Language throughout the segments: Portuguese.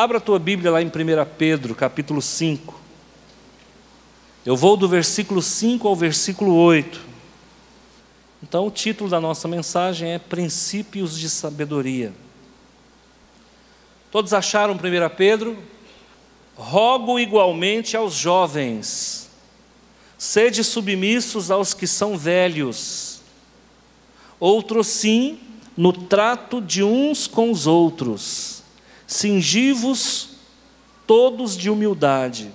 Abra a tua Bíblia lá em 1 Pedro, capítulo 5. Eu vou do versículo 5 ao versículo 8. Então, o título da nossa mensagem é Princípios de Sabedoria. Todos acharam 1 Pedro? Rogo igualmente aos jovens, sede submissos aos que são velhos, outros sim, no trato de uns com os outros, cingivos todos de humildade,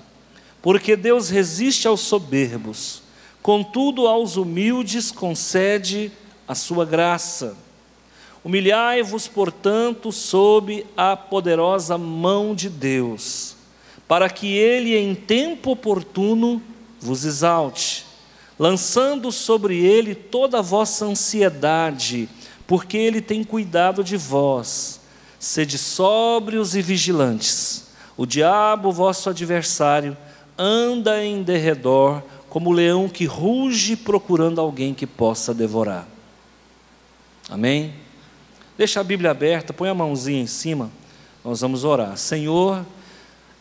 porque Deus resiste aos soberbos, contudo aos humildes concede a sua graça. Humilhai-vos, portanto, sob a poderosa mão de Deus, para que Ele em tempo oportuno vos exalte, lançando sobre Ele toda a vossa ansiedade, porque Ele tem cuidado de vós. Sede sóbrios e vigilantes. O diabo, vosso adversário, anda em derredor, como leão que ruge procurando alguém que possa devorar. Amém? Deixa a Bíblia aberta, põe a mãozinha em cima, nós vamos orar. Senhor,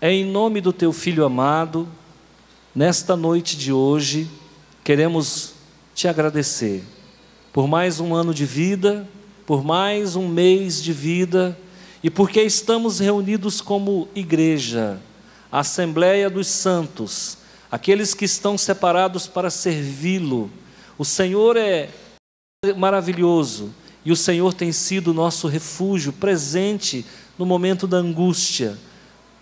é em nome do Teu Filho amado, nesta noite de hoje, queremos Te agradecer por mais um ano de vida, por mais um mês de vida, e porque estamos reunidos como igreja, a Assembleia dos Santos, aqueles que estão separados para servi-lo. O Senhor é maravilhoso, e o Senhor tem sido nosso refúgio, presente no momento da angústia.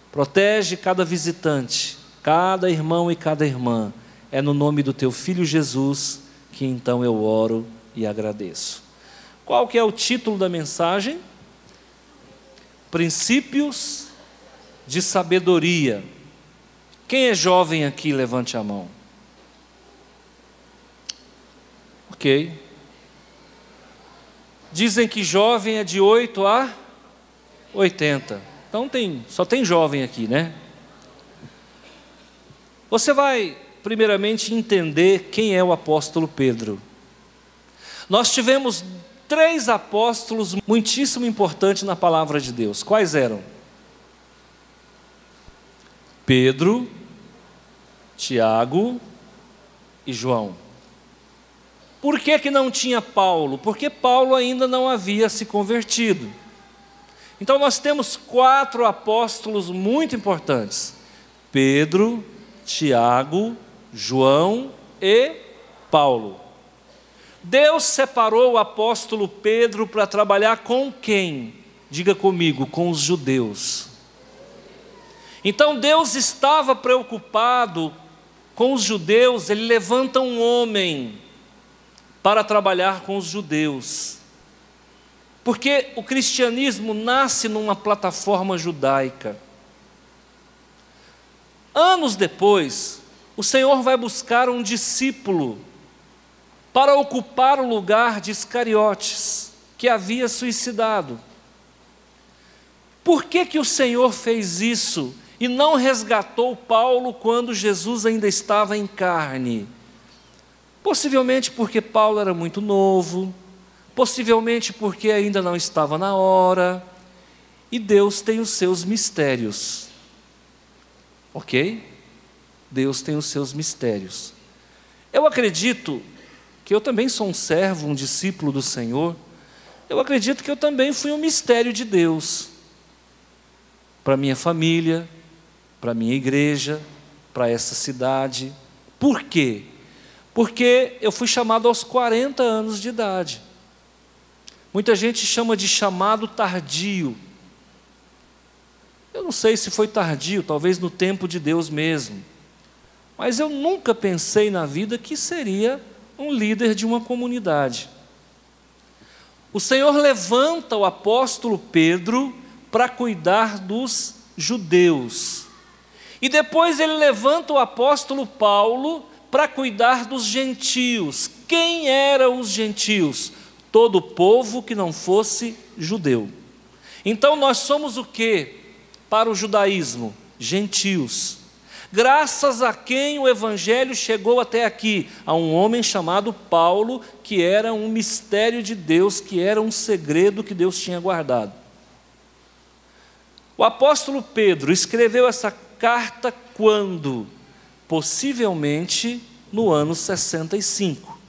Protege cada visitante, cada irmão e cada irmã. É no nome do Teu Filho Jesus que então eu oro e agradeço. Qual que é o título da mensagem? Princípios de sabedoria. Quem é jovem aqui, levante a mão. Ok. Dizem que jovem é de 8 a 80. Então só tem jovem aqui, né? Você vai primeiramente entender quem é o apóstolo Pedro. Nós tivemos 3 apóstolos muitíssimo importantes na palavra de Deus. Quais eram? Pedro, Tiago e João. Por que não tinha Paulo? Porque Paulo ainda não havia se convertido. Então nós temos 4 apóstolos muito importantes: Pedro, Tiago, João e Paulo. Deus separou o apóstolo Pedro para trabalhar com quem? Diga comigo, com os judeus. Então Deus estava preocupado com os judeus, Ele levanta um homem para trabalhar com os judeus. Porque o cristianismo nasce numa plataforma judaica. Anos depois, o Senhor vai buscar um discípulo para ocupar o lugar de Iscariotes, que havia suicidado. Por que o Senhor fez isso e não resgatou Paulo quando Jesus ainda estava em carne? Possivelmente porque Paulo era muito novo, possivelmente porque ainda não estava na hora, e Deus tem os seus mistérios. Ok? Deus tem os seus mistérios. Eu acredito que eu também sou um servo, um discípulo do Senhor. Eu acredito que eu também fui um mistério de Deus para minha família, para minha igreja, para essa cidade. Por quê? Porque eu fui chamado aos 40 anos de idade. Muita gente chama de chamado tardio. Eu não sei se foi tardio, talvez no tempo de Deus mesmo. Mas eu nunca pensei na vida que seria um líder de uma comunidade. O Senhor levanta o apóstolo Pedro para cuidar dos judeus. E depois Ele levanta o apóstolo Paulo para cuidar dos gentios. Quem eram os gentios? Todo povo que não fosse judeu. Então nós somos o quê? Para o judaísmo, gentios. Graças a quem o evangelho chegou até aqui? A um homem chamado Paulo, que era um mistério de Deus, que era um segredo que Deus tinha guardado. O apóstolo Pedro escreveu essa carta quando? Possivelmente no ano 65.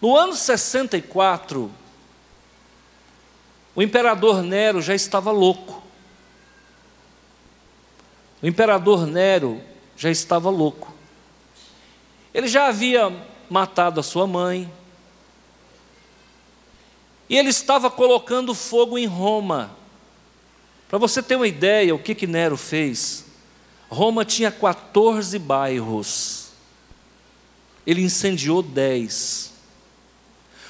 No ano 64, o imperador Nero já estava louco. O imperador Nero já estava louco. Ele já havia matado a sua mãe. E ele estava colocando fogo em Roma. Para você ter uma ideia, o que Nero fez? Roma tinha 14 bairros. Ele incendiou 10.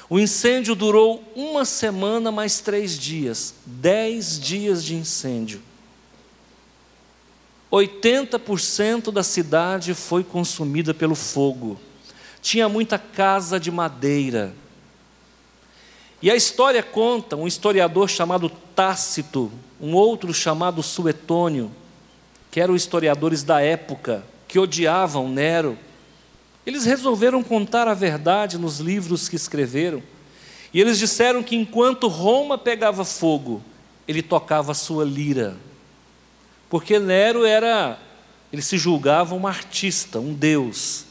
O incêndio durou 1 semana mais 3 dias. 10 dias de incêndio. 80% da cidade foi consumida pelo fogo. Tinha muita casa de madeira. E a história conta, um historiador chamado Tácito, um outro chamado Suetônio, que eram historiadores da época, que odiavam Nero. Eles resolveram contar a verdade nos livros que escreveram. E eles disseram que enquanto Roma pegava fogo, ele tocava a sua lira. Porque Nero ele se julgava um artista, um deus.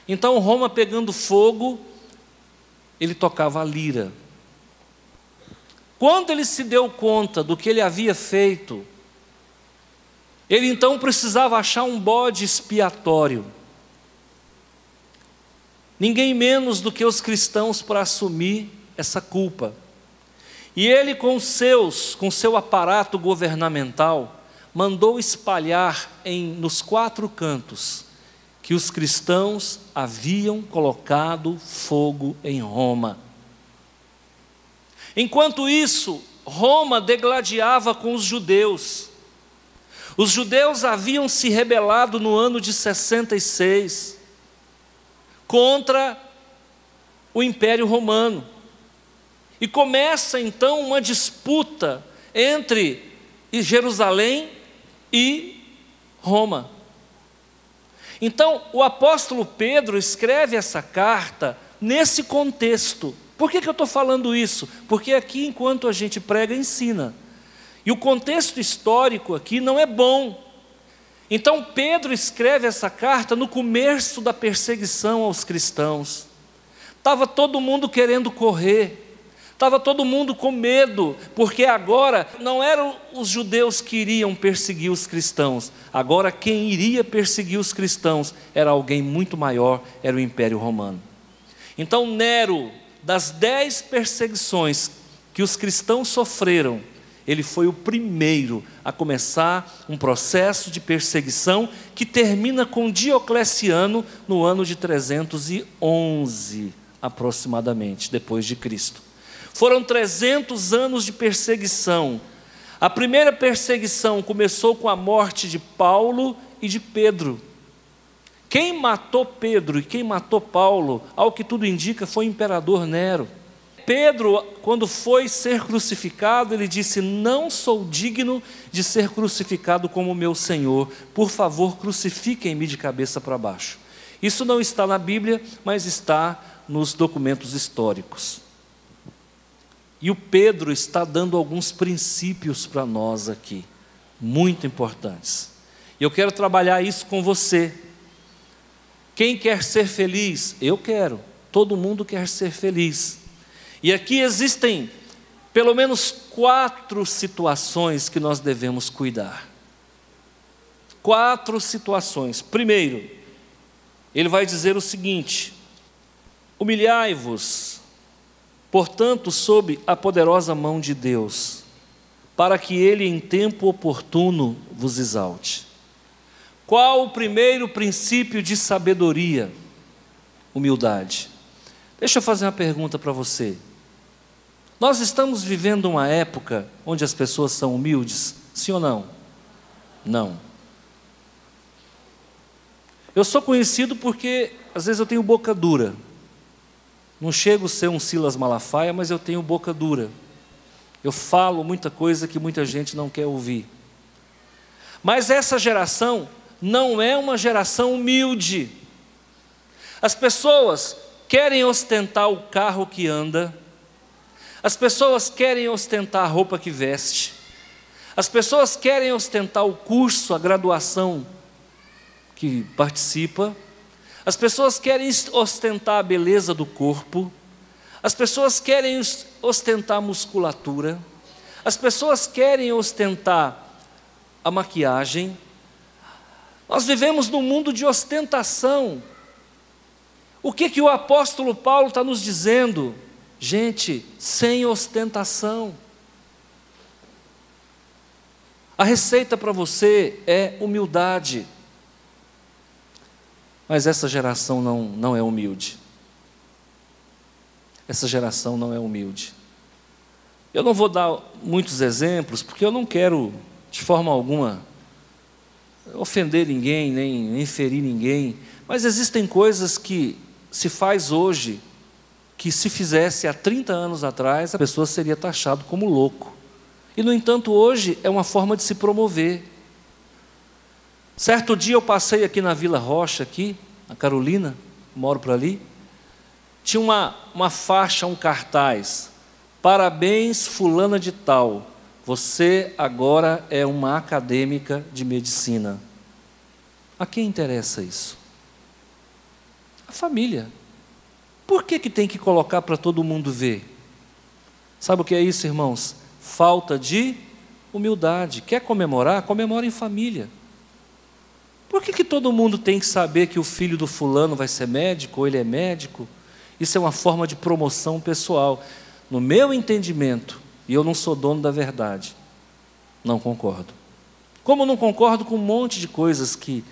Então Roma pegando fogo, ele tocava a lira. Quando ele se deu conta do que ele havia feito, ele então precisava achar um bode expiatório. Ninguém menos do que os cristãos para assumir essa culpa. E ele com seu aparato governamental, mandou espalhar nos 4 cantos que os cristãos haviam colocado fogo em Roma. Enquanto isso, Roma degladiava com os judeus. Os judeus haviam se rebelado no ano de 66 contra o Império Romano. E começa então uma disputa entre Jerusalém e Roma. Então, o apóstolo Pedro escreve essa carta nesse contexto. Por que eu estou falando isso? Porque aqui, enquanto a gente prega, ensina. E o contexto histórico aqui não é bom. Então, Pedro escreve essa carta no começo da perseguição aos cristãos. Estava todo mundo querendo correr. Estava todo mundo com medo, porque agora não eram os judeus que iriam perseguir os cristãos. Agora quem iria perseguir os cristãos era alguém muito maior, era o Império Romano. Então Nero, das 10 perseguições que os cristãos sofreram, ele foi o primeiro a começar um processo de perseguição que termina com Diocleciano no ano de 311, aproximadamente, depois de Cristo. Foram 300 anos de perseguição. A primeira perseguição começou com a morte de Paulo e de Pedro. Quem matou Pedro e quem matou Paulo, ao que tudo indica, foi o imperador Nero. Pedro, quando foi ser crucificado, ele disse: não sou digno de ser crucificado como meu Senhor. Por favor, crucifiquem-me de cabeça para baixo. Isso não está na Bíblia, mas está nos documentos históricos. E o Pedro está dando alguns princípios para nós aqui, muito importantes. E eu quero trabalhar isso com você. Quem quer ser feliz? Eu quero. Todo mundo quer ser feliz. E aqui existem pelo menos 4 situações que nós devemos cuidar. 4 situações. Primeiro, ele vai dizer o seguinte: humilhai-vos, portanto, sob a poderosa mão de Deus, para que Ele em tempo oportuno vos exalte. Qual o primeiro princípio de sabedoria? Humildade. Deixa eu fazer uma pergunta para você. Nós estamos vivendo uma época onde as pessoas são humildes? Sim ou não? Não. Eu sou conhecido porque, às vezes, eu tenho boca dura. Não chego a ser um Silas Malafaia, mas eu tenho boca dura. Eu falo muita coisa que muita gente não quer ouvir. Mas essa geração não é uma geração humilde. As pessoas querem ostentar o carro que anda. As pessoas querem ostentar a roupa que veste. As pessoas querem ostentar o curso, a graduação que participa. As pessoas querem ostentar a beleza do corpo. As pessoas querem ostentar a musculatura. As pessoas querem ostentar a maquiagem. Nós vivemos num mundo de ostentação. O que o apóstolo Paulo está nos dizendo? Gente, sem ostentação. A receita para você é humildade. Mas essa geração não é humilde. Essa geração não é humilde. Eu não vou dar muitos exemplos, porque eu não quero, de forma alguma, ofender ninguém, nem ferir ninguém. Mas existem coisas que se faz hoje, que se fizesse há 30 anos atrás, a pessoa seria taxada como louco. E, no entanto, hoje é uma forma de se promover. Certo dia eu passei aqui na Vila Rocha, aqui, na Carolina, moro por ali. Tinha uma faixa, um cartaz. Parabéns, fulana de tal. Você agora é uma acadêmica de medicina. A quem interessa isso? A família. Por que tem que colocar para todo mundo ver? Sabe o que é isso, irmãos? Falta de humildade. Quer comemorar? Comemora em família. Por que todo mundo tem que saber que o filho do fulano vai ser médico, ou ele é médico? Isso é uma forma de promoção pessoal. No meu entendimento, e eu não sou dono da verdade, não concordo. Como não concordo com um monte de coisas que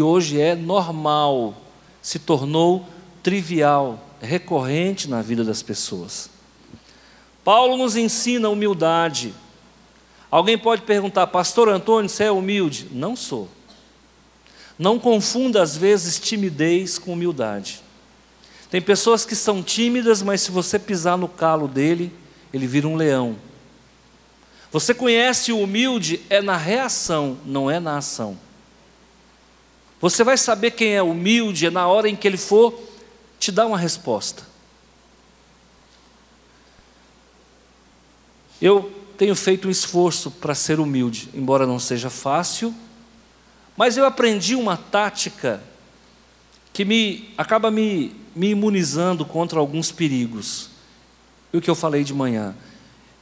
hoje é normal, se tornou trivial, recorrente na vida das pessoas. Paulo nos ensina humildade. Alguém pode perguntar, pastor Antônio, você é humilde? Não sou. Não confunda às vezes timidez com humildade. Tem pessoas que são tímidas, mas se você pisar no calo dele, ele vira um leão. Você conhece o humilde é na reação, não é na ação. Você vai saber quem é humilde é na hora em que ele for te dar uma resposta. Eu tenho feito um esforço para ser humilde, embora não seja fácil, mas eu aprendi uma tática que acaba me imunizando contra alguns perigos. E o que eu falei de manhã?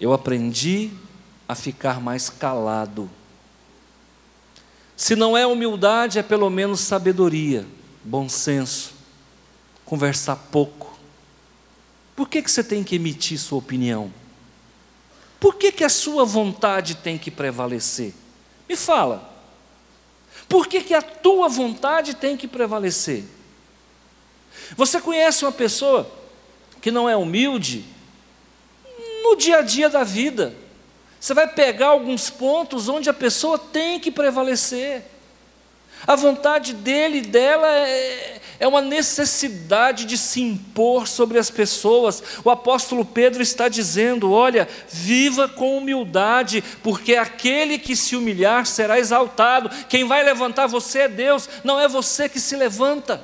Eu aprendi a ficar mais calado. Se não é humildade, é pelo menos sabedoria, bom senso, conversar pouco. Por que você tem que emitir sua opinião? Por que a sua vontade tem que prevalecer? Me fala. Por que a tua vontade tem que prevalecer? Você conhece uma pessoa que não é humilde no dia a dia da vida? Você vai pegar alguns pontos onde a pessoa tem que prevalecer. A vontade dele e dela é uma necessidade de se impor sobre as pessoas. O apóstolo Pedro está dizendo, olha, viva com humildade, porque aquele que se humilhar será exaltado. Quem vai levantar você é Deus, não é você que se levanta.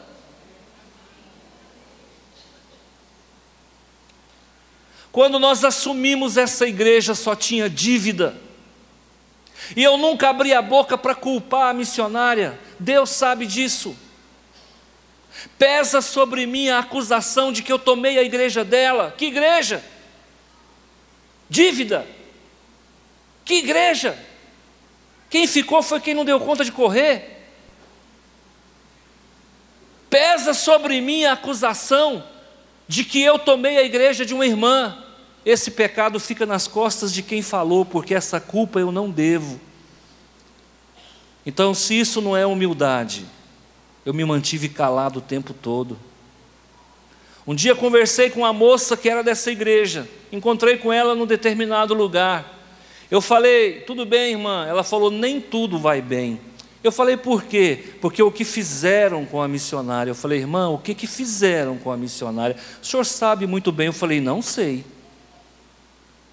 Quando nós assumimos essa igreja, só tinha dívida. E eu nunca abri a boca para culpar a missionária. Deus sabe disso. Pesa sobre mim a acusação de que eu tomei a igreja dela. Que igreja? Dívida. Que igreja? Quem ficou foi quem não deu conta de correr. Pesa sobre mim a acusação de que eu tomei a igreja de uma irmã. Esse pecado fica nas costas de quem falou, porque essa culpa eu não devo. Então, se isso não é humildade, eu me mantive calado o tempo todo. Um dia conversei com uma moça que era dessa igreja, encontrei com ela num determinado lugar. Eu falei, tudo bem, irmã? Ela falou, nem tudo vai bem. Eu falei, por quê? Porque o que fizeram com a missionária. Eu falei, irmã, o que fizeram com a missionária? O senhor sabe muito bem. Eu falei, não sei.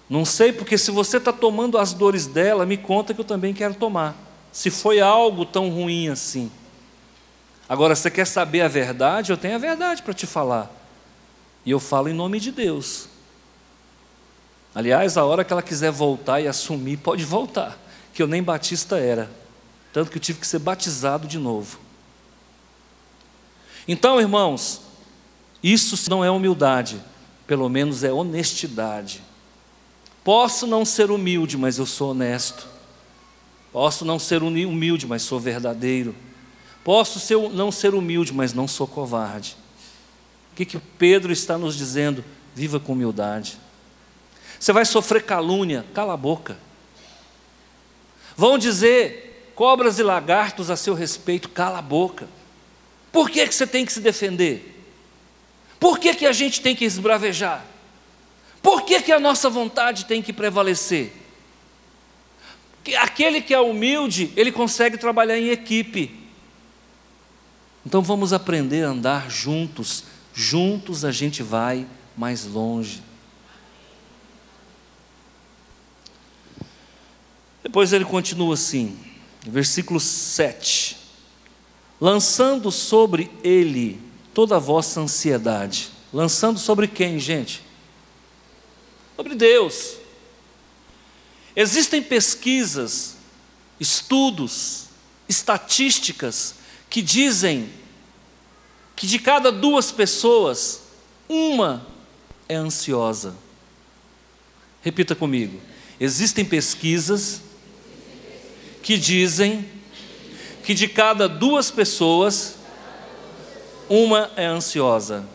Não sei, porque se você está tomando as dores dela, me conta que eu também quero tomar. Se foi algo tão ruim assim. Agora, você quer saber a verdade? Eu tenho a verdade para te falar. E eu falo em nome de Deus. Aliás, a hora que ela quiser voltar e assumir, pode voltar. que eu nem batista era, tanto que eu tive que ser batizado de novo. Então, irmãos, isso não é humildade, pelo menos é honestidade. Posso não ser humilde, mas eu sou honesto. Posso não ser humilde, mas sou verdadeiro. Posso não ser humilde, mas não sou covarde. O que Pedro está nos dizendo? Viva com humildade. Você vai sofrer calúnia, cala a boca. Vão dizer cobras e lagartos a seu respeito, cala a boca. Por que você tem que se defender? Por que a gente tem que esbravejar? Por que a nossa vontade tem que prevalecer? Aquele que é humilde, ele consegue trabalhar em equipe. Então vamos aprender a andar juntos. Juntos a gente vai mais longe. Depois ele continua assim, versículo 7. Lançando sobre ele toda a vossa ansiedade. Lançando sobre quem, gente? Sobre Deus. Existem pesquisas, estudos, estatísticas que dizem que de cada 2 pessoas, uma é ansiosa. Repita comigo. Existem pesquisas que dizem que de cada 2 pessoas, uma é ansiosa.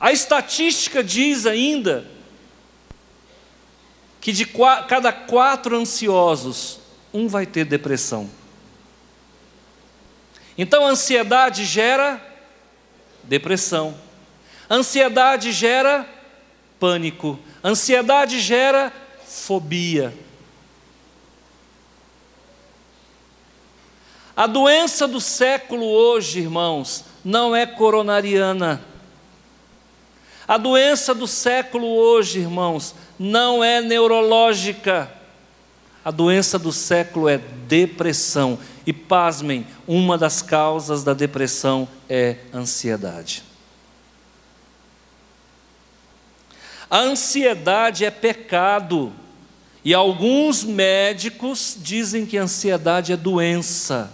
A estatística diz ainda que de cada 4 ansiosos, um vai ter depressão. Então a ansiedade gera depressão. Ansiedade gera pânico. Ansiedade gera fobia. A doença do século hoje, irmãos, não é coronariana. A doença do século hoje, irmãos, não é neurológica. A doença do século é depressão. E pasmem, uma das causas da depressão é ansiedade. A ansiedade é pecado. E alguns médicos dizem que a ansiedade é doença.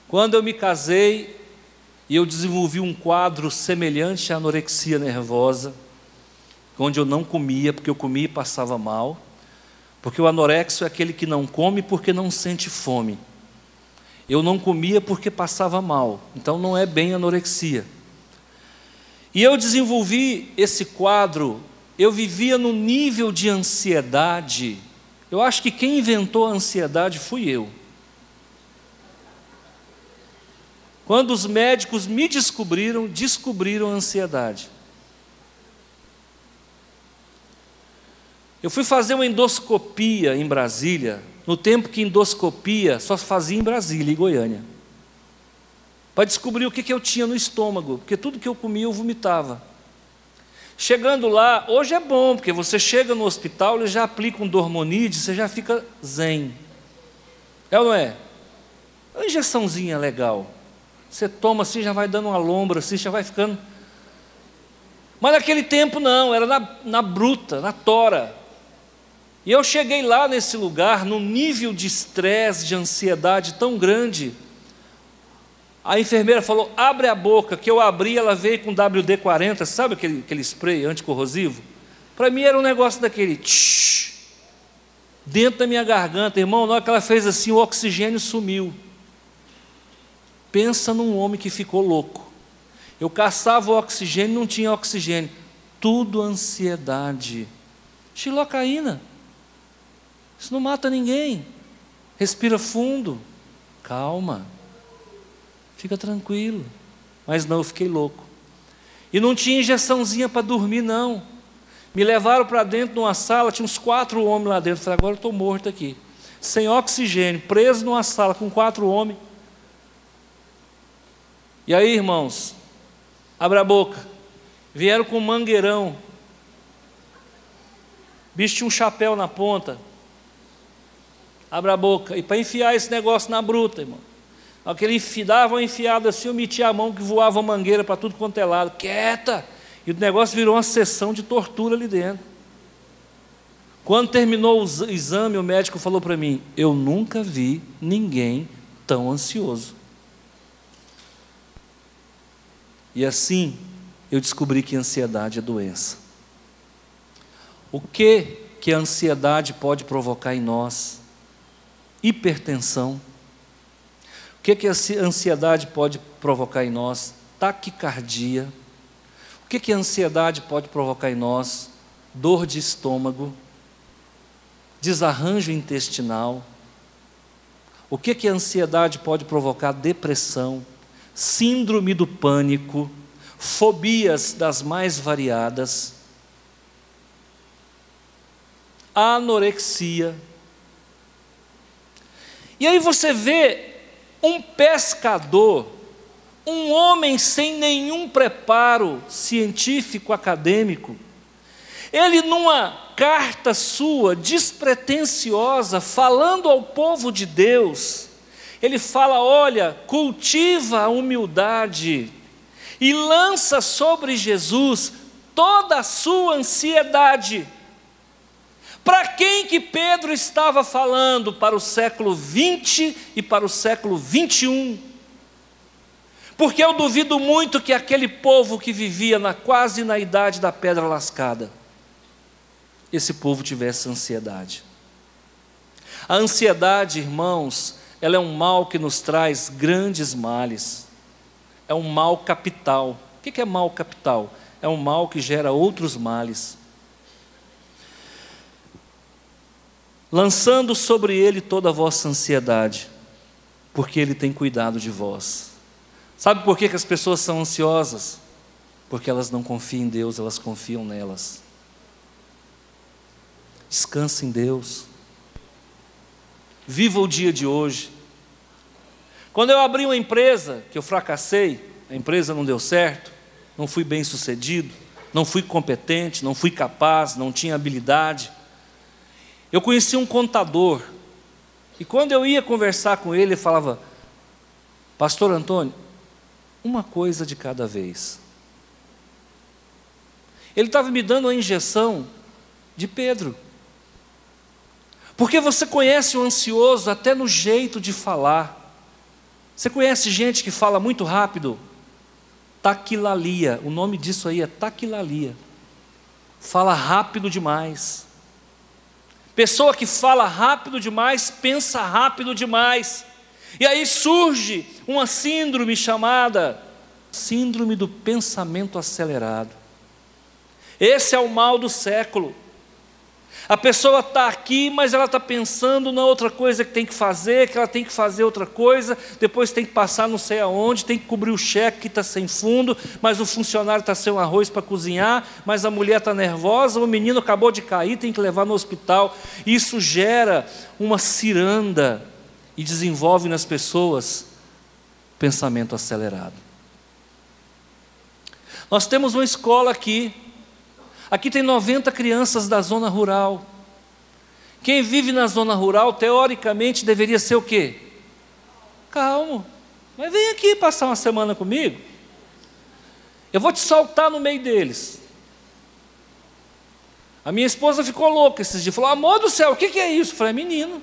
Quando eu me casei, e eu desenvolvi um quadro semelhante à anorexia nervosa, onde eu não comia, porque eu comia e passava mal, porque o anorexo é aquele que não come porque não sente fome. Eu não comia porque passava mal, então não é bem anorexia. E eu desenvolvi esse quadro, eu vivia num nível de ansiedade, eu acho que quem inventou a ansiedade fui eu. Quando os médicos me descobriram a ansiedade. Eu fui fazer uma endoscopia em Brasília, no tempo que endoscopia só fazia em Brasília e Goiânia, para descobrir o que eu tinha no estômago, porque tudo que eu comia eu vomitava. Chegando lá, hoje é bom, porque você chega no hospital, eles já aplicam Dormonide, você já fica zen. É ou não é? Uma injeçãozinha legal. Você toma assim, já vai dando uma lombra, assim, já vai ficando. Mas naquele tempo não, era na bruta, na tora. E eu cheguei lá nesse lugar, num nível de estresse, de ansiedade tão grande. A enfermeira falou, abre a boca, que eu abri, ela veio com WD-40, sabe aquele spray anticorrosivo? Para mim era um negócio daquele, tsh, dentro da minha garganta, irmão, na hora que ela fez assim, o oxigênio sumiu. Pensa num homem que ficou louco. Eu caçava o oxigênio, não tinha oxigênio. Tudo ansiedade. Xilocaína. Isso não mata ninguém. Respira fundo. Calma. Fica tranquilo. Mas não, eu fiquei louco. E não tinha injeçãozinha para dormir, não. Me levaram para dentro de uma sala, tinha uns 4 homens lá dentro. Falei, agora eu estou morto aqui. Sem oxigênio, preso numa sala com 4 homens. E aí, irmãos, abra a boca. Vieram com um mangueirão. O bicho tinha um chapéu na ponta. Abra a boca. E para enfiar esse negócio na bruta, irmão. Aquele dava uma enfiada assim, eu metia a mão que voava a mangueira para tudo quanto é lado. Quieta! E o negócio virou uma sessão de tortura ali dentro. Quando terminou o exame, o médico falou para mim: eu nunca vi ninguém tão ansioso. E assim, eu descobri que ansiedade é doença. O que a ansiedade pode provocar em nós? Hipertensão. O que a ansiedade pode provocar em nós? Taquicardia. O que a ansiedade pode provocar em nós? Dor de estômago, desarranjo intestinal. O que a ansiedade pode provocar? Depressão, síndrome do pânico, fobias das mais variadas, anorexia. E aí você vê um pescador, um homem sem nenhum preparo científico, acadêmico, ele numa carta sua, despretensiosa, falando ao povo de Deus, ele fala: olha, cultiva a humildade e lança sobre Jesus toda a sua ansiedade. Para quem que Pedro estava falando? Para o século 20 e para o século 21. Porque eu duvido muito que aquele povo que vivia quase na idade da pedra lascada, esse povo tivesse ansiedade. A ansiedade, irmãos, ela é um mal que nos traz grandes males. É um mal capital. O que é mal capital? É um mal que gera outros males. Lançando sobre ele toda a vossa ansiedade, porque ele tem cuidado de vós. Sabe por que as pessoas são ansiosas? Porque elas não confiam em Deus, elas confiam nelas. Descanse em Deus. Viva o dia de hoje. Quando eu abri uma empresa, que eu fracassei, a empresa não deu certo, não fui bem sucedido, não fui competente, não fui capaz, não tinha habilidade. Eu conheci um contador, e quando eu ia conversar com ele, ele falava: pastor Antônio, uma coisa de cada vez. Ele estava me dando a injeção de Pedro. Porque você conhece o ansioso até no jeito de falar. Você conhece gente que fala muito rápido? Taquilalia, o nome disso aí é taquilalia. Fala rápido demais. Pessoa que fala rápido demais, pensa rápido demais. E aí surge uma síndrome chamada síndrome do pensamento acelerado. Esse é o mal do século. A pessoa está aqui, mas ela está pensando na outra coisa que tem que fazer, que ela tem que fazer outra coisa, depois tem que passar não sei aonde, tem que cobrir o cheque que está sem fundo, mas o funcionário está sem um arroz para cozinhar, mas a mulher está nervosa, o menino acabou de cair, tem que levar no hospital. Isso gera uma ciranda e desenvolve nas pessoas pensamento acelerado. Nós temos uma escola aqui. Aqui tem 90 crianças da zona rural. Quem vive na zona rural, teoricamente, deveria ser o quê? Calmo. Mas vem aqui passar uma semana comigo. Eu vou te soltar no meio deles. A minha esposa ficou louca esses dias. Falou: amor do céu, o que é isso? Eu falei: é menino.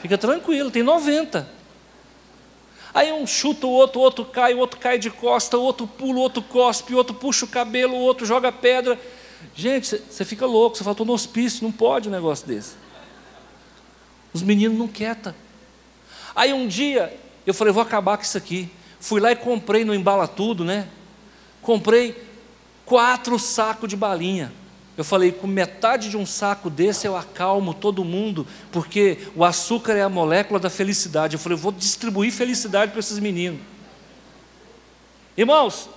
Fica tranquilo, tem 90. Aí um chuta o outro cai de costa, o outro pula, o outro cospe, o outro puxa o cabelo, o outro joga pedra. Gente, você fica louco, você fala: estou no hospício, não pode um negócio desse. Os meninos não quietam. Aí um dia, eu falei: vou acabar com isso aqui. Fui lá e comprei no Embala Tudo, né? Comprei 4 sacos de balinha. Eu falei: com metade de um saco desse eu acalmo todo mundo, porque o açúcar é a molécula da felicidade. Eu falei: eu vou distribuir felicidade para esses meninos. Irmãos,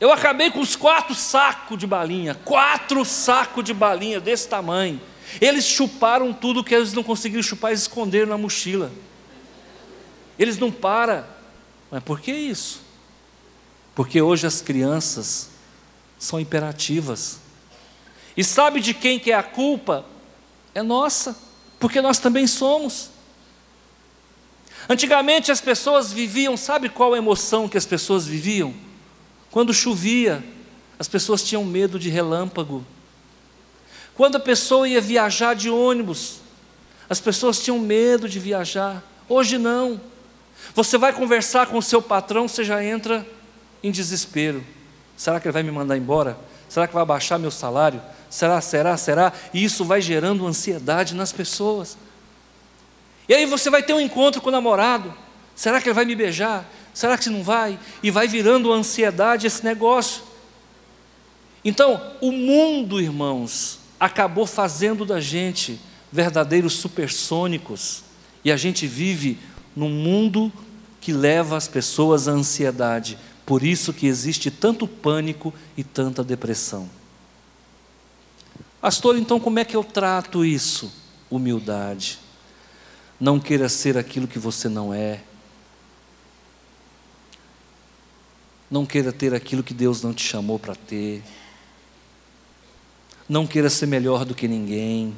eu acabei com os 4 sacos de balinha, 4 sacos de balinha desse tamanho. Eles chuparam tudo que eles não conseguiram chupar, eles esconderam na mochila. Eles não param. Mas por que isso? Porque hoje as crianças são imperativas. E sabe de quem que é a culpa? É nossa, porque nós também somos. Antigamente as pessoas viviam, sabe qual a emoção que as pessoas viviam? Quando chovia, as pessoas tinham medo de relâmpago. Quando a pessoa ia viajar de ônibus, as pessoas tinham medo de viajar. Hoje não. Você vai conversar com o seu patrão, você já entra em desespero. Será que ele vai me mandar embora? Será que vai baixar meu salário? Será? E isso vai gerando ansiedade nas pessoas. E aí você vai ter um encontro com o namorado. Será que ele vai me beijar? Será que não vai? E vai virando ansiedade esse negócio. Então, o mundo, irmãos, acabou fazendo da gente verdadeiros supersônicos. E a gente vive num mundo que leva as pessoas à ansiedade. Por isso que existe tanto pânico e tanta depressão. Pastor, então como é que eu trato isso? Humildade. Não queira ser aquilo que você não é. Não queira ter aquilo que Deus não te chamou para ter. Não queira ser melhor do que ninguém.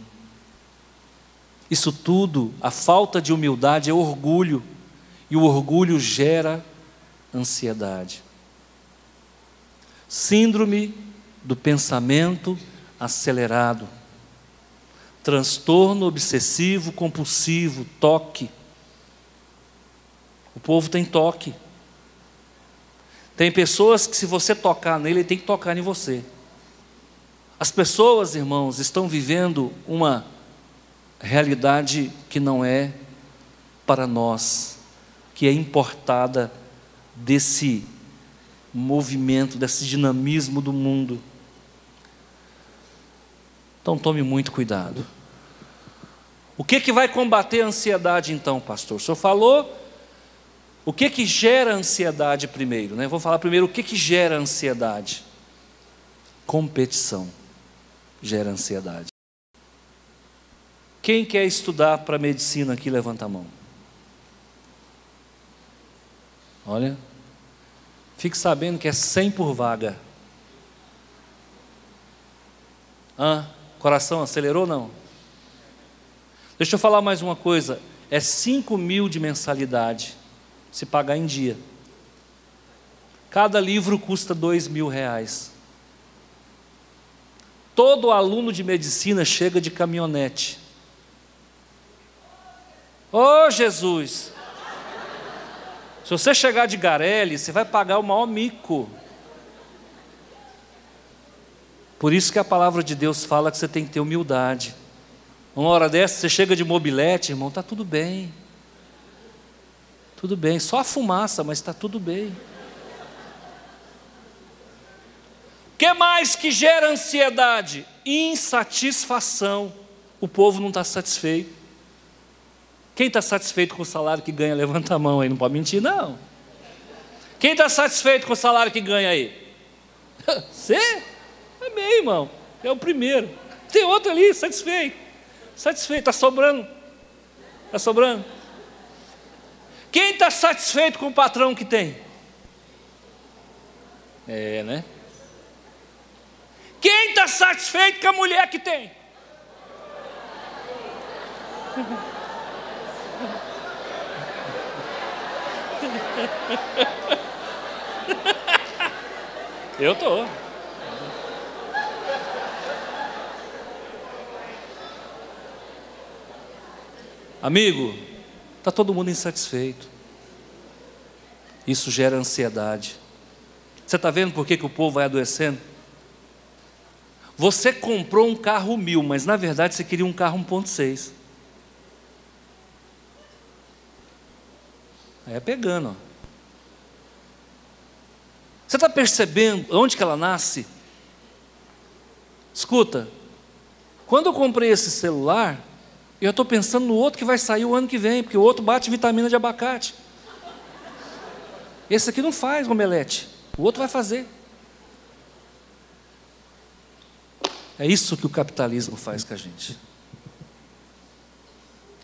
Isso tudo, a falta de humildade é orgulho. E o orgulho gera ansiedade. Síndrome do pensamento acelerado. Transtorno obsessivo compulsivo, toque. O povo tem toque. Tem pessoas que se você tocar nele, ele tem que tocar em você. As pessoas, irmãos, estão vivendo uma realidade que não é para nós, que é importada desse movimento, desse dinamismo do mundo. Então tome muito cuidado. O que vai combater a ansiedade então, pastor? O senhor falou o que gera ansiedade primeiro, né? Vou falar primeiro o que gera ansiedade. Competição gera ansiedade. Quem quer estudar para medicina aqui, levanta a mão. Olha, fique sabendo que é 100 por vaga. Coração acelerou, não? Deixa eu falar mais uma coisa. É 5.000 de mensalidade, se pagar em dia. Cada livro custa R$2.000. Todo aluno de medicina chega de caminhonete. Ô Jesus! Se você chegar de Garelli, você vai pagar o maior mico. Por isso que a palavra de Deus fala que você tem que ter humildade. Uma hora dessa, você chega de mobilete, irmão, está tudo bem. Tudo bem, só a fumaça, mas está tudo bem. O que mais que gera ansiedade? Insatisfação. O povo não está satisfeito. Quem está satisfeito com o salário que ganha, levanta a mão aí, não pode mentir não. Quem está satisfeito com o salário que ganha aí? Você? Amém, irmão, é o primeiro. Tem outro ali, satisfeito. Satisfeito, está sobrando. Está sobrando. Quem está satisfeito com o patrão que tem? Né? Quem está satisfeito com a mulher que tem? Eu estou. Amigo, está todo mundo insatisfeito. Isso gera ansiedade. Você está vendo por que o povo vai adoecendo? Você comprou um carro 1.000, mas na verdade você queria um carro 1.6. Aí é pegando, ó. Você está percebendo onde que ela nasce? Escuta, quando eu comprei esse celular, eu estou pensando no outro que vai sair o ano que vem, porque o outro bate vitamina de abacate. Esse aqui não faz omelete, o outro vai fazer. É isso que o capitalismo faz com a gente.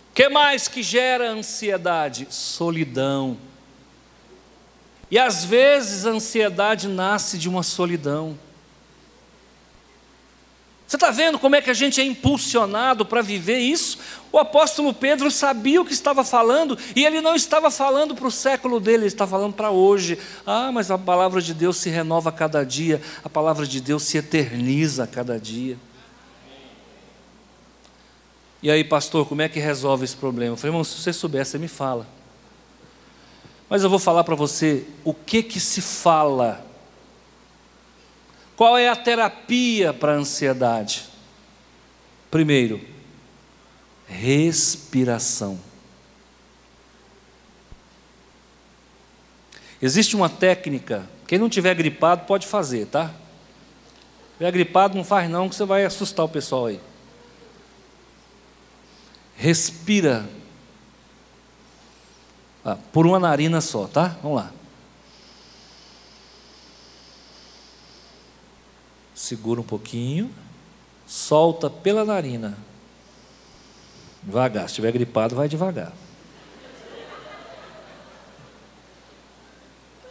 O que mais que gera ansiedade? Solidão. E às vezes a ansiedade nasce de uma solidão. Você está vendo como é que a gente é impulsionado para viver isso? O apóstolo Pedro sabia o que estava falando, e ele não estava falando para o século dele, ele está falando para hoje. Mas a palavra de Deus se renova a cada dia, a palavra de Deus se eterniza a cada dia. E aí, pastor, como é que resolve esse problema? Eu falei, irmão, se você souber, você me fala. Mas eu vou falar para você o que se fala. Qual é a terapia para a ansiedade? Primeiro, respiração. Existe uma técnica, quem não tiver gripado pode fazer, tá? Se tiver gripado não faz não, que você vai assustar o pessoal aí. Respira por uma narina só, tá? Vamos lá. Segura um pouquinho, solta pela narina. Devagar, se estiver gripado, vai devagar.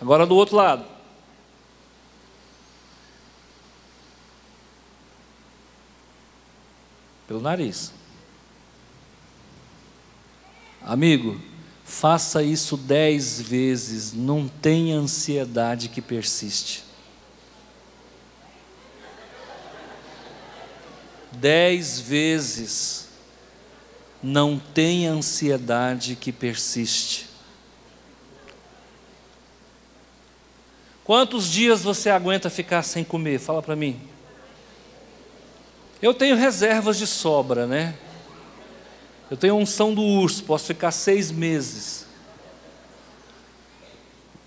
Agora do outro lado. Pelo nariz. Amigo, faça isso 10 vezes, não tenha ansiedade que persiste. 10 vezes, não tenha ansiedade que persiste. Quantos dias você aguenta ficar sem comer? Fala para mim. Eu tenho reservas de sobra, né? Eu tenho unção do urso, posso ficar 6 meses.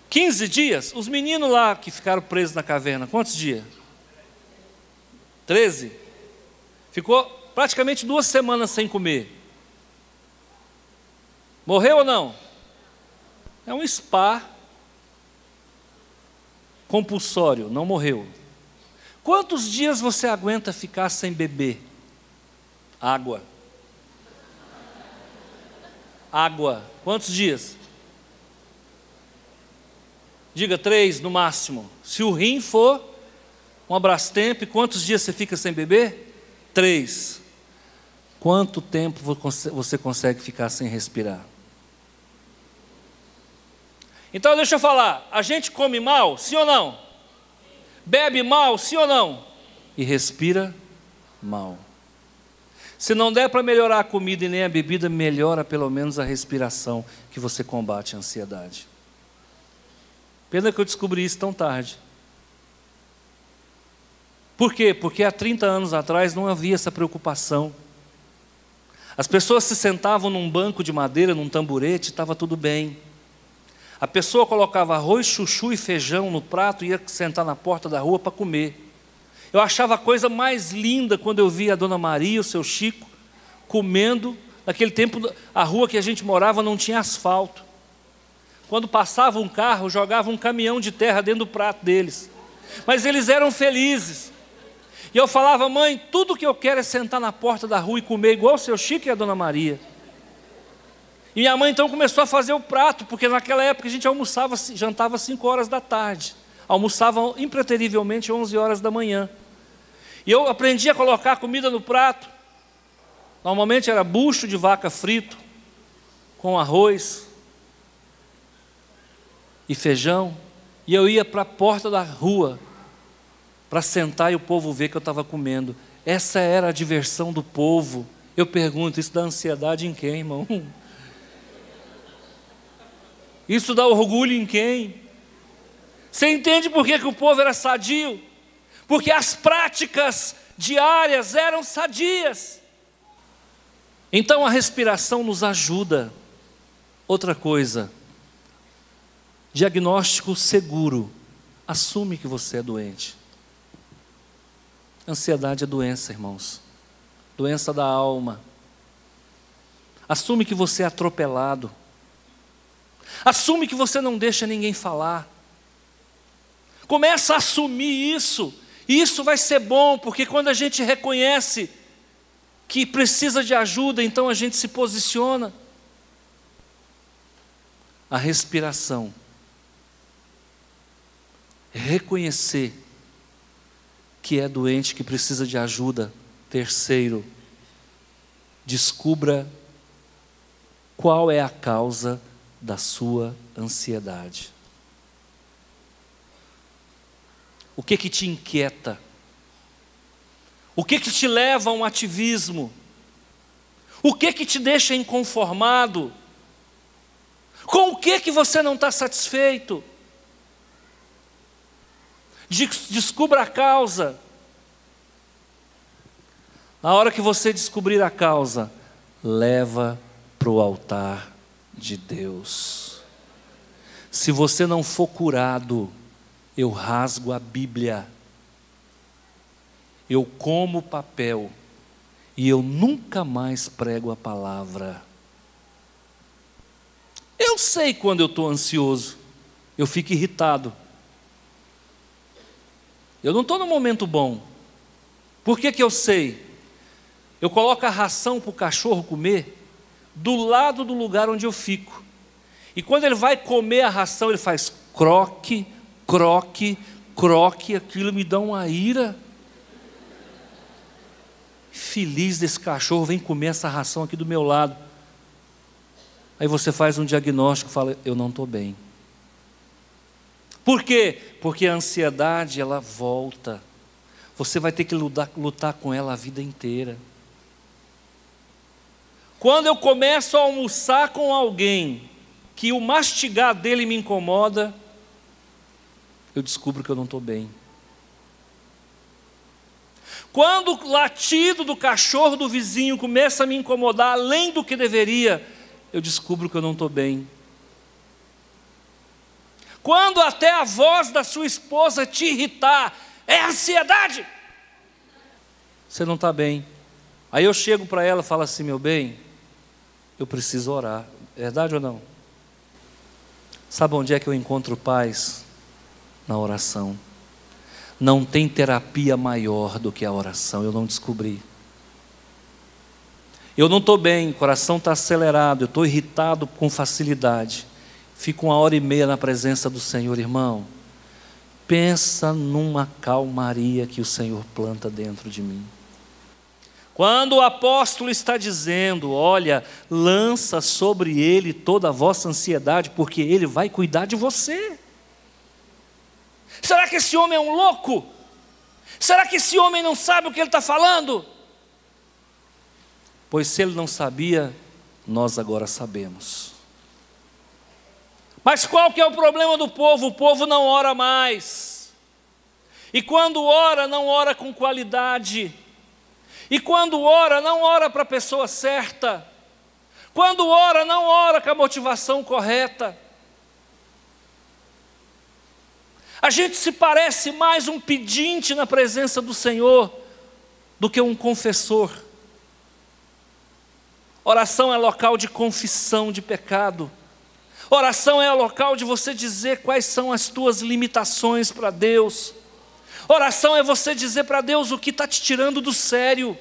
15 dias? Os meninos lá que ficaram presos na caverna, quantos dias? 13? Ficou praticamente 2 semanas sem comer. Morreu ou não? É um spa compulsório, não morreu. Quantos dias você aguenta ficar sem beber? Água. Água. Quantos dias? Diga 3 no máximo. Se o rim for um Brastemp, quantos dias você fica sem beber? 3. Quanto tempo você consegue ficar sem respirar? Então deixa eu falar, a gente come mal, sim ou não? Bebe mal, sim ou não? E respira mal. Se não der para melhorar a comida e nem a bebida, melhora pelo menos a respiração, que você combate a ansiedade. Pena que eu descobri isso tão tarde. Por quê? Porque há 30 anos atrás não havia essa preocupação. As pessoas se sentavam num banco de madeira, num tamborete, estava tudo bem. A pessoa colocava arroz, chuchu e feijão no prato e ia sentar na porta da rua para comer. Eu achava a coisa mais linda quando eu via a Dona Maria e o seu Chico comendo. Naquele tempo, a rua que a gente morava não tinha asfalto. Quando passava um carro, jogava um caminhão de terra dentro do prato deles. Mas eles eram felizes. E eu falava, mãe, tudo que eu quero é sentar na porta da rua e comer igual o seu Chico e a Dona Maria. E minha mãe então começou a fazer o prato, porque naquela época a gente almoçava, jantava às 5 horas da tarde. Almoçava impreterivelmente às 11 horas da manhã. E eu aprendi a colocar comida no prato. Normalmente era bucho de vaca frito, com arroz e feijão. E eu ia para a porta da rua, para sentar e o povo ver que eu estava comendo. Essa era a diversão do povo. Eu pergunto, isso dá ansiedade em quem, irmão? Isso dá orgulho em quem? Você entende por que o povo era sadio? Porque as práticas diárias eram sadias. Então a respiração nos ajuda. Outra coisa, diagnóstico seguro. Assume que você é doente. Ansiedade é doença, irmãos. Doença da alma. Assume que você é atropelado. Assume que você não deixa ninguém falar. Começa a assumir isso. E isso vai ser bom, porque quando a gente reconhece que precisa de ajuda, então a gente se posiciona. A respiração. Reconhecer que é doente, que precisa de ajuda. Terceiro, descubra qual é a causa da sua ansiedade. O que te inquieta? O que te leva a um ativismo? O que te deixa inconformado? Com o que você não está satisfeito? Descubra a causa. Na hora que você descobrir a causa, leva para o altar de Deus. Se você não for curado, eu rasgo a Bíblia, eu como papel e eu nunca mais prego a palavra. Eu sei quando eu estou ansioso, eu fico irritado. Eu não estou num momento bom. Por que eu sei? Eu coloco a ração para o cachorro comer do lado do lugar onde eu fico. E quando ele vai comer a ração, ele faz croque, croque, croque, aquilo me dá uma ira. Feliz desse cachorro, vem comer essa ração aqui do meu lado. Aí você faz um diagnóstico e fala, eu não estou bem. Por quê? Porque a ansiedade, ela volta. Você vai ter que lutar com ela a vida inteira. Quando eu começo a almoçar com alguém, que o mastigar dele me incomoda, eu descubro que eu não estou bem. Quando o latido do cachorro do vizinho começa a me incomodar, além do que deveria, eu descubro que eu não estou bem. Quando até a voz da sua esposa te irritar, é ansiedade. Você não está bem. Aí eu chego para ela e falo assim, meu bem, eu preciso orar. Verdade ou não? Sabe onde é que eu encontro paz? Na oração. Não tem terapia maior do que a oração, eu não descobri. Eu não estou bem, o coração está acelerado, eu estou irritado com facilidade. Fico 1h30 na presença do Senhor, irmão. Pensa numa calmaria que o Senhor planta dentro de mim. Quando o apóstolo está dizendo, olha, lança sobre ele toda a vossa ansiedade, porque ele vai cuidar de você. Será que esse homem é um louco? Será que esse homem não sabe o que ele está falando? Pois se ele não sabia, nós agora sabemos. Mas qual que é o problema do povo? O povo não ora mais. E quando ora, não ora com qualidade. E quando ora, não ora para a pessoa certa. Quando ora, não ora com a motivação correta. A gente se parece mais um pedinte na presença do Senhor do que um confessor. Oração é local de confissão de pecado. Oração é o local de você dizer quais são as tuas limitações para Deus. Oração é você dizer para Deus o que está te tirando do sério,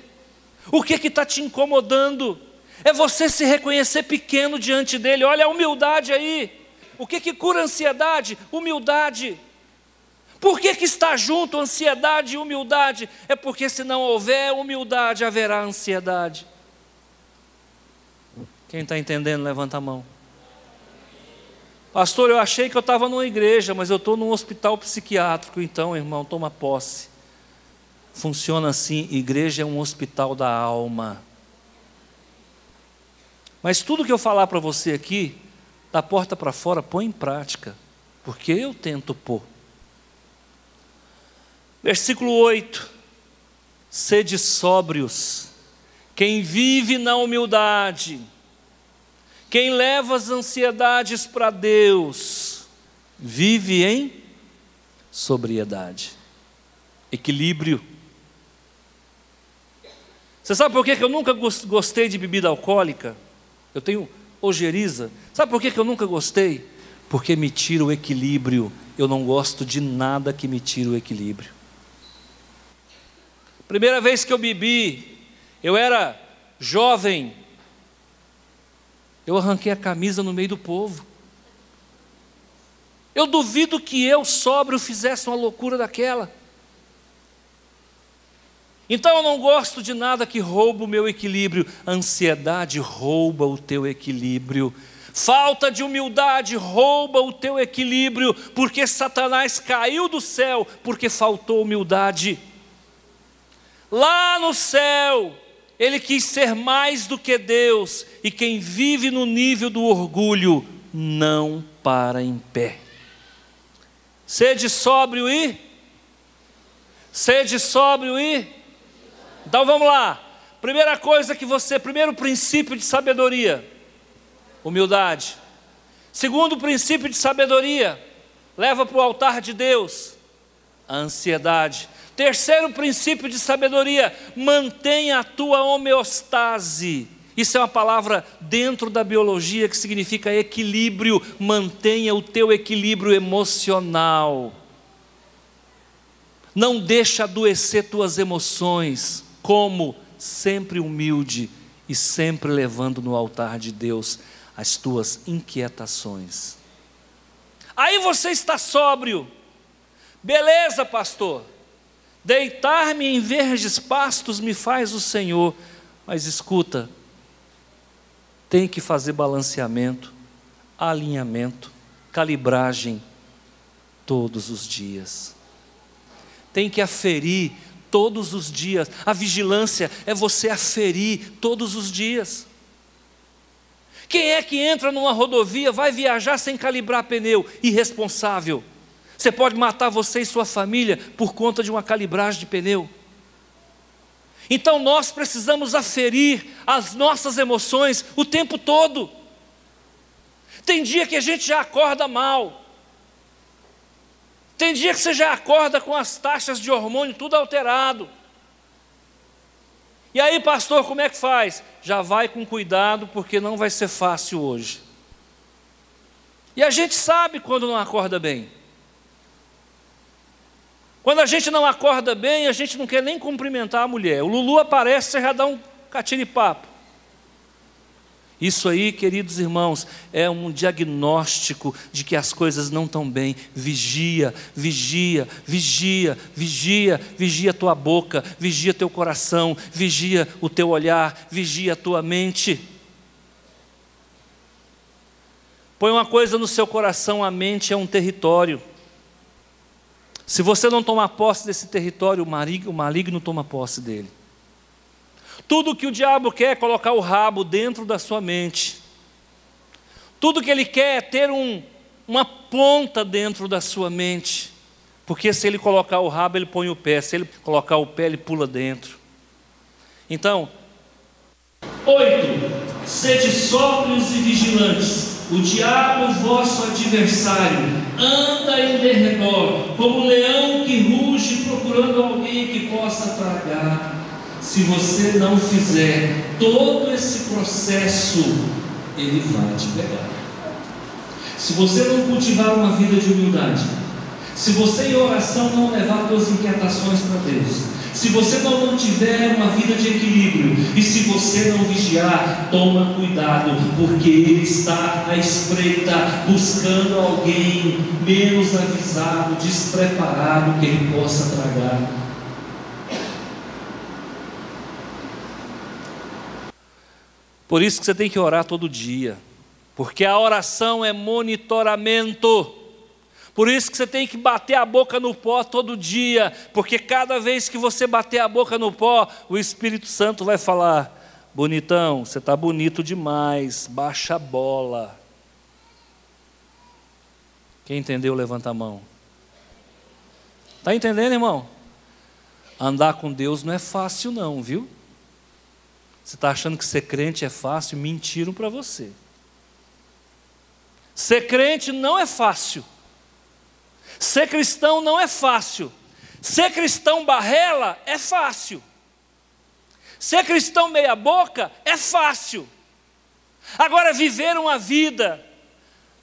o que está te incomodando. É você se reconhecer pequeno diante dEle. Olha a humildade aí. O que cura a ansiedade? Humildade. Por que está junto ansiedade e humildade? É porque se não houver humildade, haverá ansiedade. Quem está entendendo, levanta a mão. Pastor, eu achei que eu estava numa igreja, mas eu estou num hospital psiquiátrico. Então, irmão, toma posse. Funciona assim, igreja é um hospital da alma. Mas tudo que eu falar para você aqui, da porta para fora, põe em prática, porque eu tento pôr. Versículo 8, sede sóbrios, quem vive na humildade, quem leva as ansiedades para Deus, vive em sobriedade, equilíbrio. Você sabe por que eu nunca gostei de bebida alcoólica? Eu tenho ojeriza. Sabe por que eu nunca gostei? Porque me tira o equilíbrio. Eu não gosto de nada que me tire o equilíbrio. Primeira vez que eu bebi, eu era jovem, eu arranquei a camisa no meio do povo. Eu duvido que eu, sóbrio, fizesse uma loucura daquela. Então eu não gosto de nada que rouba o meu equilíbrio. A ansiedade rouba o teu equilíbrio. Falta de humildade rouba o teu equilíbrio, porque Satanás caiu do céu, porque faltou humildade. Lá no céu, ele quis ser mais do que Deus, e quem vive no nível do orgulho não para em pé. Sede sóbrio e? Então vamos lá. Primeira coisa primeiro princípio de sabedoria, humildade. Segundo princípio de sabedoria, leva para o altar de Deus, a ansiedade. Terceiro princípio de sabedoria, mantenha a tua homeostase. Isso é uma palavra dentro da biologia que significa equilíbrio. Mantenha o teu equilíbrio emocional. Não deixa adoecer tuas emoções. Como? Sempre humilde e sempre levando no altar de Deus as tuas inquietações. Aí você está sóbrio. Beleza, pastor. Deitar-me em verdes pastos me faz o Senhor. Mas escuta, tem que fazer balanceamento, alinhamento, calibragem todos os dias. Tem que aferir todos os dias. A vigilância é você aferir todos os dias. Quem é que entra numa rodovia, vai viajar sem calibrar pneu? Irresponsável. Você pode matar você e sua família por conta de uma calibragem de pneu. Então nós precisamos aferir as nossas emoções o tempo todo. Tem dia que a gente já acorda mal. Tem dia que você já acorda com as taxas de hormônio tudo alterado. E aí, pastor, como é que faz? Já vai com cuidado, porque não vai ser fácil hoje. E a gente sabe quando não acorda bem. Quando a gente não acorda bem, a gente não quer nem cumprimentar a mulher. O Lulu aparece, você já dá um catiripapo. Isso aí, queridos irmãos, é um diagnóstico de que as coisas não estão bem. Vigia, vigia, vigia, vigia, vigia a tua boca, vigia teu coração, vigia o teu olhar, vigia a tua mente. Põe uma coisa no seu coração, a mente é um território. Se você não tomar posse desse território, o maligno toma posse dele. Tudo que o diabo quer é colocar o rabo dentro da sua mente. Tudo que ele quer é ter uma ponta dentro da sua mente. Porque se ele colocar o rabo, ele põe o pé. Se ele colocar o pé, ele pula dentro. Então, 8. Sede sóbrios e vigilantes. O diabo, vosso adversário, anda em derredor, como um leão que ruge procurando alguém que possa tragar. Se você não fizer todo esse processo, ele vai te pegar. Se você não cultivar uma vida de humildade, se você em oração não levar suas inquietações para Deus, se você não mantiver uma vida de equilíbrio, e se você não vigiar, toma cuidado, porque ele está à espreita, buscando alguém menos avisado, despreparado, que ele possa tragar. Por isso que você tem que orar todo dia, porque a oração é monitoramento. Por isso que você tem que bater a boca no pó todo dia, porque cada vez que você bater a boca no pó, o Espírito Santo vai falar: bonitão, você está bonito demais, baixa a bola. Quem entendeu, levanta a mão. Está entendendo, irmão? Andar com Deus não é fácil não, viu? Você está achando que ser crente é fácil? Mentiram para você. Ser crente não é fácil. Ser cristão não é fácil. Ser cristão barrela é fácil. Ser cristão meia boca é fácil. Agora, viver uma vida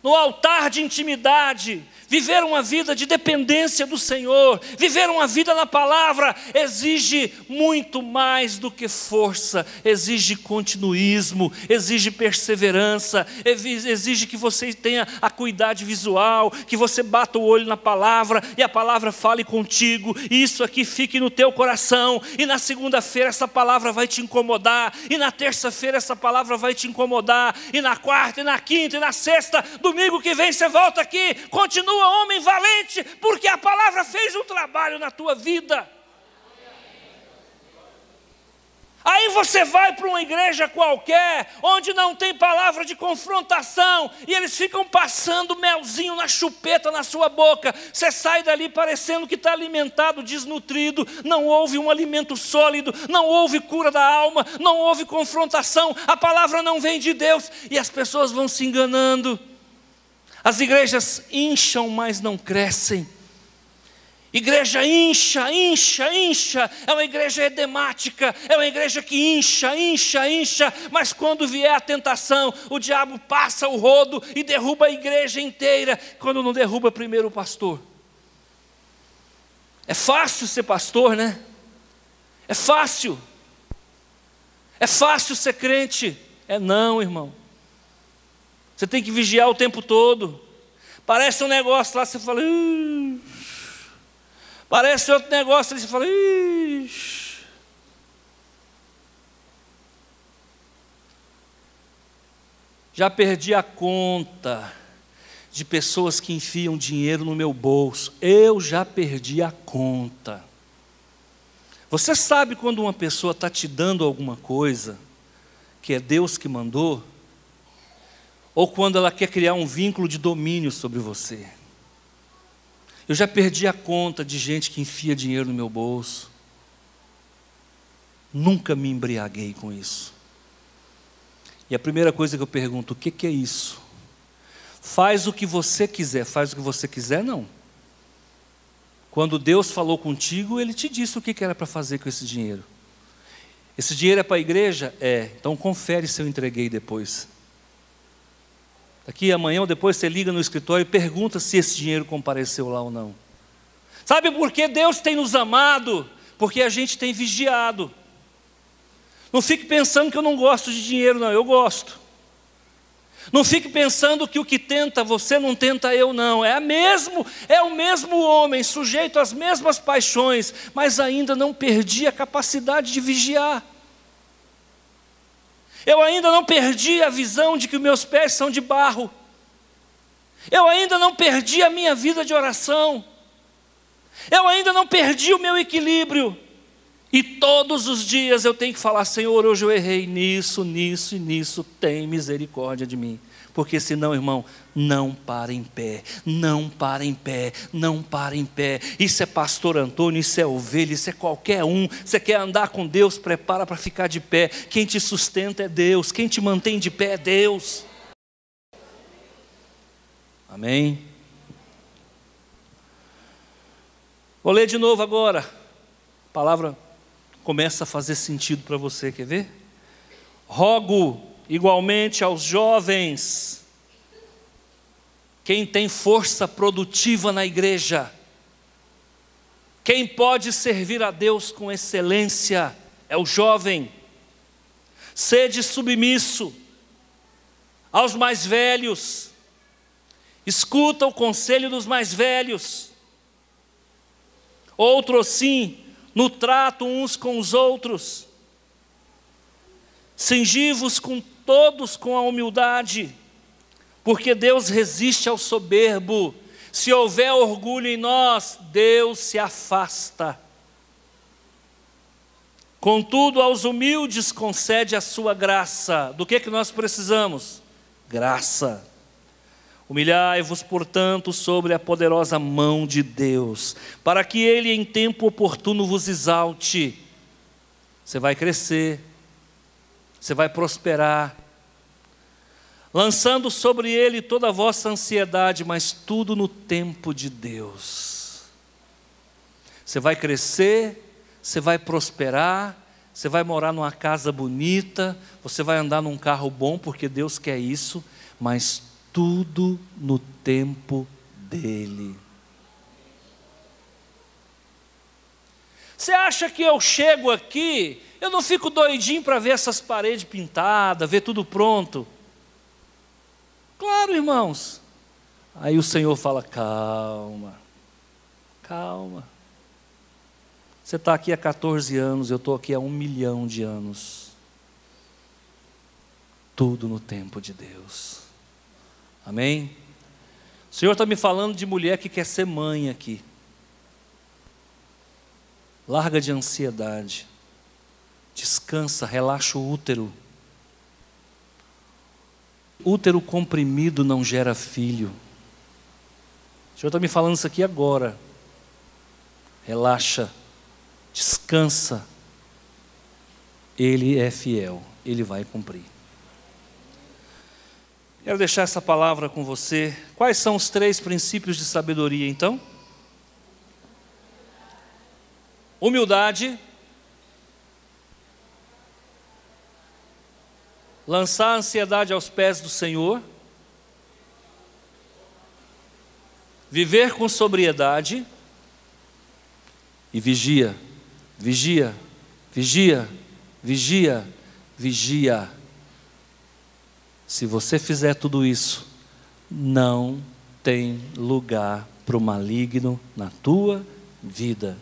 no altar de intimidade, viver uma vida de dependência do Senhor, viver uma vida na palavra, exige muito mais do que força, exige continuismo, exige perseverança, exige que você tenha acuidade visual, que você bata o olho na palavra, e a palavra fale contigo, e isso aqui fique no teu coração, e na segunda-feira essa palavra vai te incomodar, e na terça-feira essa palavra vai te incomodar, e na quarta, e na quinta, e na sexta, domingo que vem você volta aqui, continua homem valente, porque a palavra fez um trabalho na tua vida. Aí Aí você vai para uma igreja qualquer, onde não tem palavra de confrontação, e eles ficam passando melzinho na chupeta na sua boca. Você sai dali parecendo que está alimentado, desnutrido, não houve um alimento sólido, não houve cura da alma, não houve confrontação, a palavra não vem de Deus, e as pessoas vão se enganando. As igrejas incham, mas não crescem. Igreja incha, incha, incha, é uma igreja edemática, é uma igreja que incha, incha, incha, mas quando vier a tentação, o diabo passa o rodo e derruba a igreja inteira, quando não derruba primeiro o pastor. É fácil ser pastor, né? É fácil ser crente. É não, irmão. Você tem que vigiar o tempo todo. Parece um negócio lá, você fala... Parece outro negócio, ali você fala... Ixi. Já perdi a conta de pessoas que enfiam dinheiro no meu bolso. Eu já perdi a conta. Você sabe quando uma pessoa está te dando alguma coisa, que é Deus que mandou, ou quando ela quer criar um vínculo de domínio sobre você. Eu já perdi a conta de gente que enfia dinheiro no meu bolso. Nunca me embriaguei com isso. E a primeira coisa que eu pergunto, o que é isso? Faz o que você quiser. Faz o que você quiser, não. Quando Deus falou contigo, Ele te disse o que era para fazer com esse dinheiro. Esse dinheiro é para a igreja? É. Então confere se eu entreguei depois. Daqui amanhã ou depois você liga no escritório e pergunta se esse dinheiro compareceu lá ou não. Sabe por que Deus tem nos amado? Porque a gente tem vigiado. Não fique pensando que eu não gosto de dinheiro, não, eu gosto. Não fique pensando que o que tenta você não tenta eu, não. É o mesmo homem, sujeito às mesmas paixões, mas ainda não perdi a capacidade de vigiar. Eu ainda não perdi a visão de que meus pés são de barro. Eu ainda não perdi a minha vida de oração. Eu ainda não perdi o meu equilíbrio. E todos os dias eu tenho que falar, Senhor, hoje eu errei nisso, nisso e nisso, tem misericórdia de mim. Porque senão, irmão, não para em pé, não para em pé, não para em pé. Isso é pastor Antônio, isso é ovelha, isso é qualquer um. Você quer andar com Deus, prepara para ficar de pé. Quem te sustenta é Deus, quem te mantém de pé é Deus. Amém? Vou ler de novo agora. A palavra começa a fazer sentido para você, quer ver? Rogo igualmente aos jovens, quem tem força produtiva na igreja, quem pode servir a Deus com excelência, é o jovem. Sede submisso aos mais velhos, escuta o conselho dos mais velhos. Outro sim, no trato uns com os outros, cingi-vos com todos com a humildade, porque Deus resiste ao soberbo. Se houver orgulho em nós, Deus se afasta. Contudo, aos humildes concede a sua graça. Do que nós precisamos? Graça. Humilhai-vos, portanto, sobre a poderosa mão de Deus, para que Ele em tempo oportuno vos exalte. Você vai crescer, você vai prosperar, lançando sobre Ele toda a vossa ansiedade, mas tudo no tempo de Deus. Você vai crescer, você vai prosperar, você vai morar numa casa bonita, você vai andar num carro bom, porque Deus quer isso, mas tudo no tempo dEle. Você acha que eu chego aqui, eu não fico doidinho para ver essas paredes pintadas, ver tudo pronto? Claro, irmãos. Aí o Senhor fala, calma, calma. Você está aqui há 14 anos, eu estou aqui há 1 milhão de anos. Tudo no tempo de Deus. Amém? O Senhor está me falando de mulher que quer ser mãe aqui. Larga de ansiedade. Descansa, relaxa o útero. Útero comprimido não gera filho. O Senhor está me falando isso aqui agora. Relaxa, descansa. Ele é fiel, Ele vai cumprir. Quero deixar essa palavra com você. Quais são os 3 princípios de sabedoria, então? Humildade. Lançar a ansiedade aos pés do Senhor. Viver com sobriedade. E vigia, vigia, vigia, vigia, vigia. Se você fizer tudo isso, não tem lugar para o maligno na tua vida.